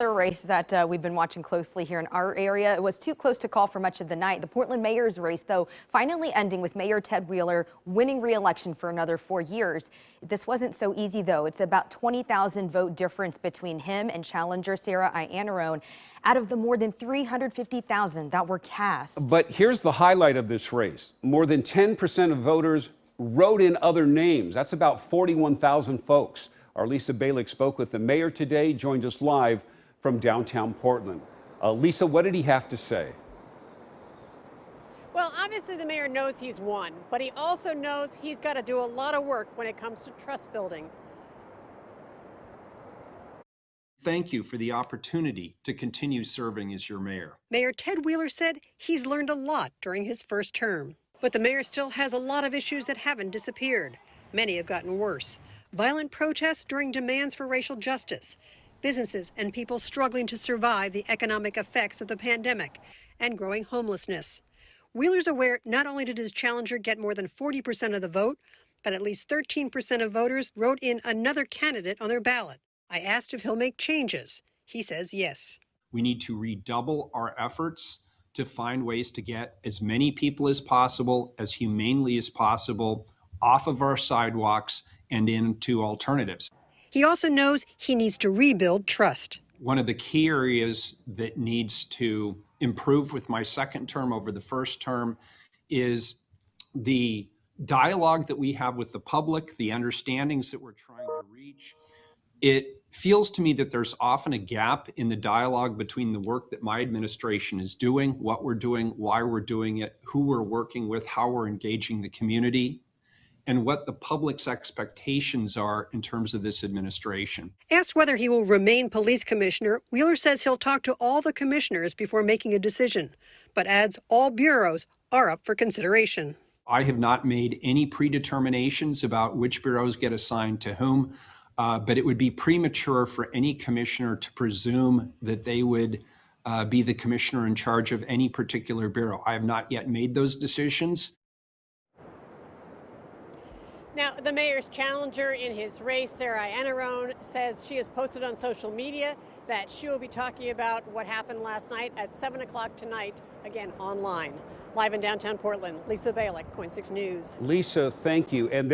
Another race that we've been watching closely here in our area. It was too close to call for much of the night. The Portland mayor's race, though, finally ending with Mayor Ted Wheeler winning re-election for another 4 years. This wasn't so easy, though. It's about 20,000 vote difference between him and challenger Sarah Iannarone out of the more than 350,000 that were cast. But here's the highlight of this race. More than 10% of voters wrote in other names. That's about 41,000 folks. Our Lisa Balick spoke with the mayor today, joined us live from downtown Portland. Lisa, what did he have to say? Well, obviously the mayor knows he's won, but he also knows he's got to do a lot of work when it comes to trust building. Thank you for the opportunity to continue serving as your mayor. Mayor Ted Wheeler said he's learned a lot during his first term, but the mayor still has a lot of issues that haven't disappeared. Many have gotten worse. Violent protests during demands for racial justice, businesses and people struggling to survive the economic effects of the pandemic, and growing homelessness. Wheeler's aware not only did his challenger get more than 40% of the vote, but at least 13% of voters wrote in another candidate on their ballot. I asked if he'll make changes. He says yes. We need to redouble our efforts to find ways to get as many people as possible, as humanely as possible, off of our sidewalks and into alternatives. He also knows he needs to rebuild trust. One of the key areas that needs to improve with my second term over the first term is the dialogue that we have with the public, the understandings that we're trying to reach. It feels to me that there's often a gap in the dialogue between the work that my administration is doing, what we're doing, why we're doing it, who we're working with, how we're engaging the community, and what the public's expectations are in terms of this administration. Asked whether he will remain police commissioner, Wheeler says he'll talk to all the commissioners before making a decision, but adds all bureaus are up for consideration. I have not made any predeterminations about which bureaus get assigned to whom, but it would be premature for any commissioner to presume that they would be the commissioner in charge of any particular bureau. I have not yet made those decisions. Now, the mayor's challenger in his race, Sarah Iannarone, says she has posted on social media that she will be talking about what happened last night at 7 o'clock tonight, again online. Live in downtown Portland, Lisa Balick, KOIN 6 News. Lisa, thank you. And